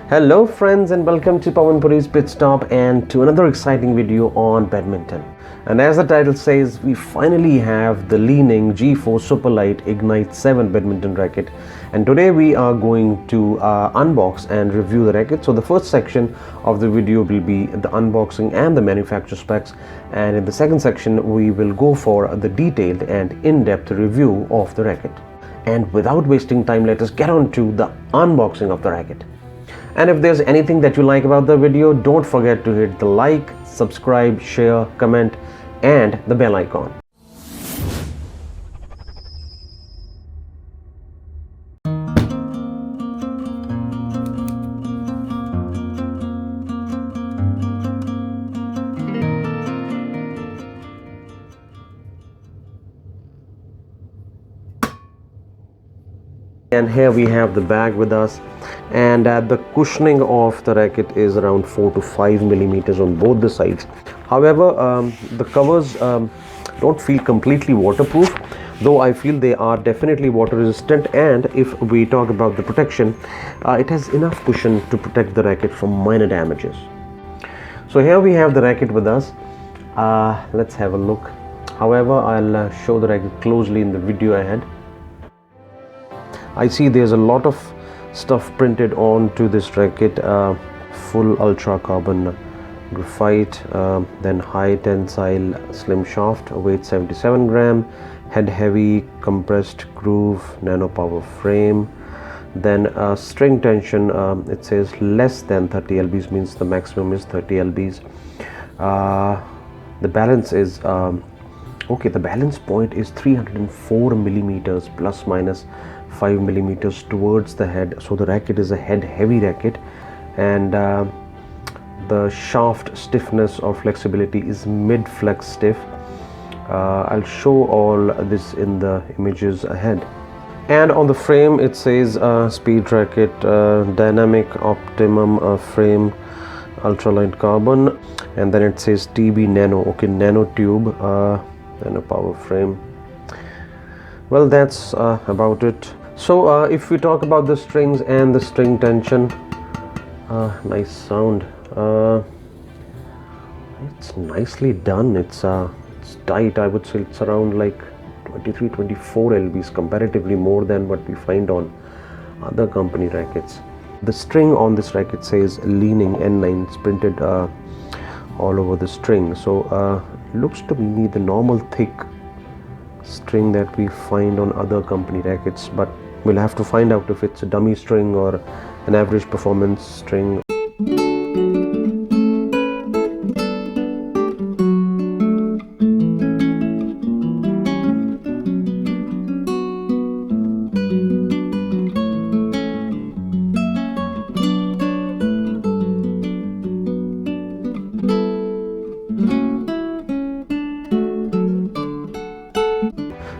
Hello friends, and welcome to Pawan Puri's Pit Stop and to another exciting video on badminton. And as the title says, we finally have the Li-ning G-FORCE SUPERLITE IGNITE 7 badminton racket, and today we are going to unbox and review the racket. So the first section of the video will be the unboxing and the manufacturer specs, and in the second section we will go for the detailed and in-depth review of the racket. And without wasting time, let us get on to the unboxing of the racket. And if there's anything that you like about the video, don't forget to hit the like, subscribe, share, comment, and the bell icon. And here we have the bag with us, and the cushioning of the racket is around 4 to 5 millimeters on both the sides. However, the covers don't feel completely waterproof, though I feel they are definitely water resistant. And if we talk about the protection, it has enough cushion to protect the racket from minor damages. So here we have the racket with us. Let's have a look. However, I'll show the racket closely in the video ahead. I see there's a lot of stuff printed onto this racket. Full ultra carbon graphite, then high tensile slim shaft, weight 77 gram, head heavy compressed groove nano power frame, then string tension, it says less than 30 lbs, means the maximum is 30 lbs. The balance is okay, the balance point is 304 millimeters plus minus 5 millimeters towards the head. So the racket is a head heavy racket, and the shaft stiffness or flexibility is mid flex stiff. I'll show all this in the images ahead. And on the frame it says speed racket, dynamic optimum frame, ultralight carbon, and then it says TB nano, okay, nano tube, nano power frame. Well, that's about it. So if we talk about the strings and the string tension, nice sound. It's nicely done. It's tight. I would say it's around like 23-24 lbs, comparatively more than what we find on other company rackets. The string on this racket says Li-ning N9. It's printed all over the string. So looks to me the normal thick string that we find on other company rackets, but we'll have to find out if it's a dummy string or an average performance string.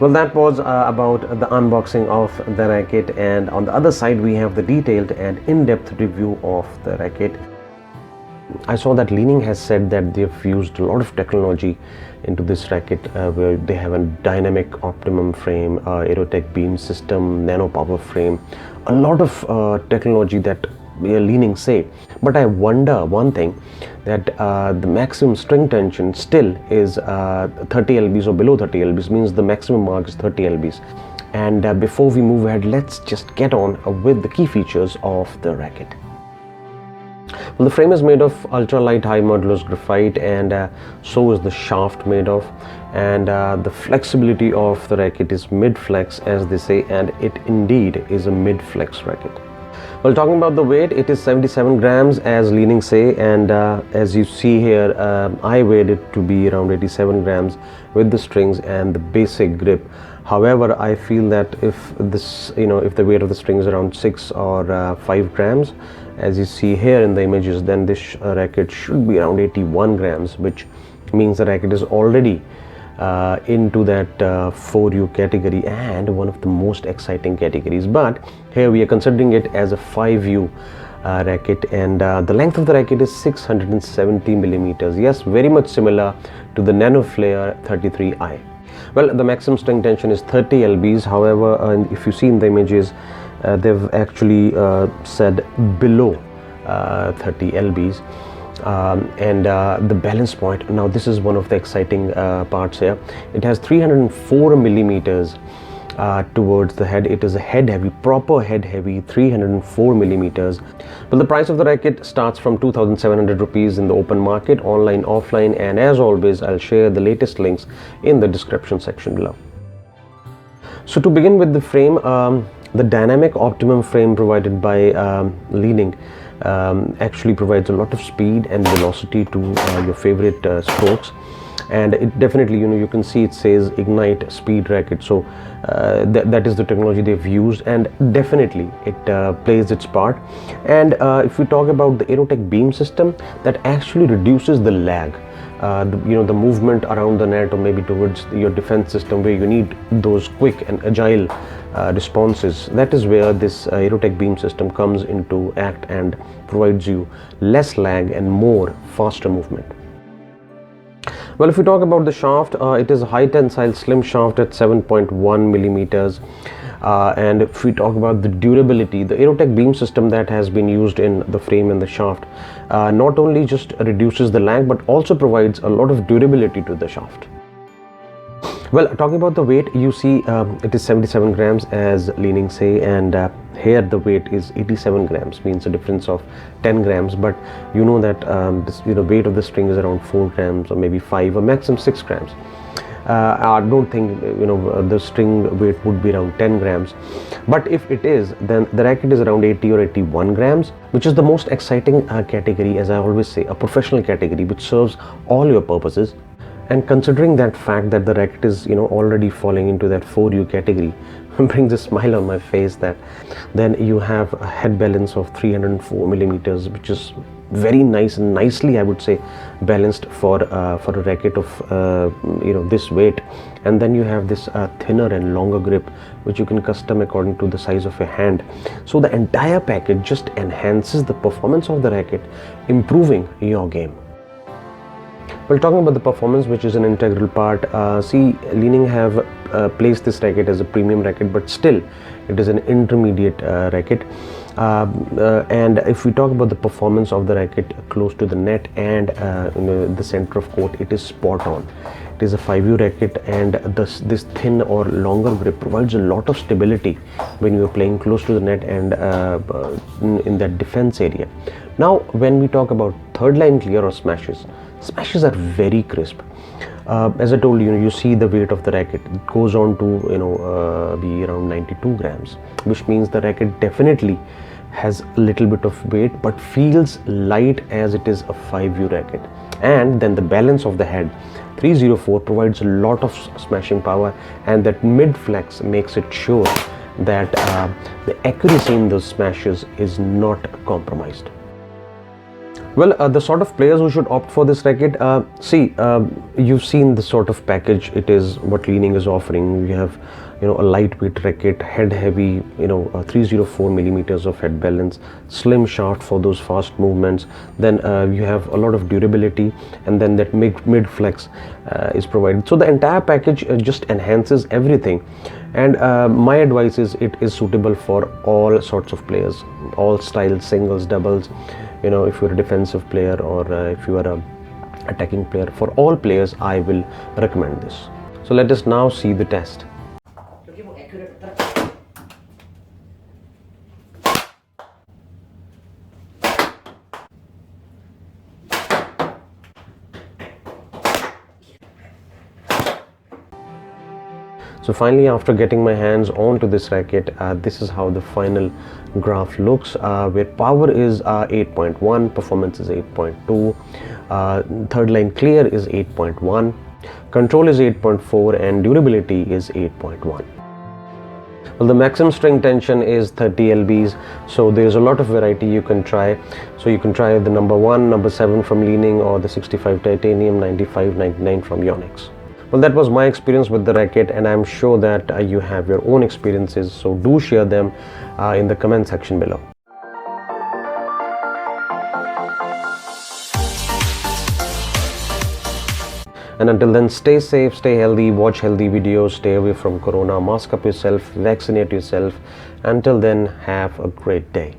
Well, that was about the unboxing of the racket, and on the other side we have the detailed and in-depth review of the racket. I saw that Li-ning has said that they've used a lot of technology into this racket, where they have a dynamic optimum frame, Aerotech beam system, nano power frame, a lot of technology that Li-ning say. But I wonder one thing, that the maximum string tension still is 30 lbs or below 30 lbs, means the maximum mark is 30 lbs. And before we move ahead, let's just get on with the key features of the racket. Well, the frame is made of ultralight high modulus graphite, and so is the shaft made of, and the flexibility of the racket is mid flex, as they say, and it indeed is a mid flex racket. Well, talking about the weight, it is 77 grams as Li-ning say, and as you see here, I weighed it to be around 87 grams with the strings and the basic grip. However, I feel that if this, if the weight of the string is around 6 or 5 grams, as you see here in the images, then this racket should be around 81 grams, which means the racket is already into that 4U category, and one of the most exciting categories. But here we are considering it as a 5U racket, and the length of the racket is 670 millimeters. Yes, very much similar to the Nano Flare 33i. Well, the maximum string tension is 30 lbs. However, if you see in the images, they've actually said below 30 lbs. And the balance point, now this is one of the exciting parts here. It has 304 millimeters towards the head. It is a head heavy, proper head heavy, 304 millimeters. Well, the price of the racket starts from 2,700 rupees in the open market, online, offline, and as always, I'll share the latest links in the description section below. So to begin with the frame, the dynamic optimum frame provided by Li-ning actually provides a lot of speed and velocity to your favorite strokes. And it definitely, you can see it says Ignite Speed Racket. So that is the technology they've used, and definitely it plays its part. And if we talk about the Aerotech beam system, that actually reduces the lag. The movement around the net, or maybe towards your defense system where you need those quick and agile responses. That is where this Aerotech beam system comes into act and provides you less lag and more faster movement. Well, if we talk about the shaft, it is a high tensile slim shaft at 7.1 millimeters. And if we talk about the durability, the Aerotech beam system that has been used in the frame and the shaft not only just reduces the lag but also provides a lot of durability to the shaft. Well, talking about the weight, you see it is 77 grams as Li-ning say, and here the weight is 87 grams, means a difference of 10 grams. But you know that this, weight of the string is around 4 grams or maybe 5 or maximum 6 grams. I don't think the string weight would be around 10 grams, but if it is, then the racket is around 80 or 81 grams, which is the most exciting category, as I always say, a professional category which serves all your purposes. And considering that fact that the racket is already falling into that 4U category, brings a smile on my face that then you have a head balance of 304 millimeters, which is very nice and nicely, I would say, balanced for a racket of this weight. And then you have this thinner and longer grip, which you can custom according to the size of your hand. So the entire package just enhances the performance of the racket, improving your game. Well, talking about the performance, which is an integral part, see, Li-ning have placed this racket as a premium racket, but still it is an intermediate racket. And if we talk about the performance of the racket close to the net and the center of court, it is spot on. It is a 5U racket, and this thin or longer grip provides a lot of stability when you are playing close to the net and in that defense area. Now, when we talk about third line clear or smashes are very crisp. As I told you, you see the weight of the racket. It goes on to be around 92 grams, which means the racket definitely has a little bit of weight but feels light as it is a 5U racket. And then the balance of the head, 304, provides a lot of smashing power, and that mid flex makes it sure that the accuracy in those smashes is not compromised. Well, the sort of players who should opt for this racket, you've seen the sort of package it is, what Li-ning is offering. You have, a lightweight racket, head heavy, 304 millimeters of head balance, slim shaft for those fast movements. Then you have a lot of durability, and then that mid flex is provided. So the entire package just enhances everything. And my advice is it is suitable for all sorts of players, all styles, singles, doubles. If you're a defensive player or if you are a attacking player, for all players I will recommend this. So let us now see the test. So finally, after getting my hands onto this racket, this is how the final graph looks, where power is 8.1, performance is 8.2, third line clear is 8.1, control is 8.4, and durability is 8.1. Well, the maximum string tension is 30 lbs, so there's a lot of variety you can try. So you can try the number 1, number 7 from Li-ning, or the 65 titanium, 95, 99 from UNISEX. Well, that was my experience with the racket, and I'm sure that you have your own experiences, so do share them in the comment section below. And until then, stay safe, stay healthy, watch healthy videos, stay away from corona, mask up yourself, vaccinate yourself. Until then, have a great day.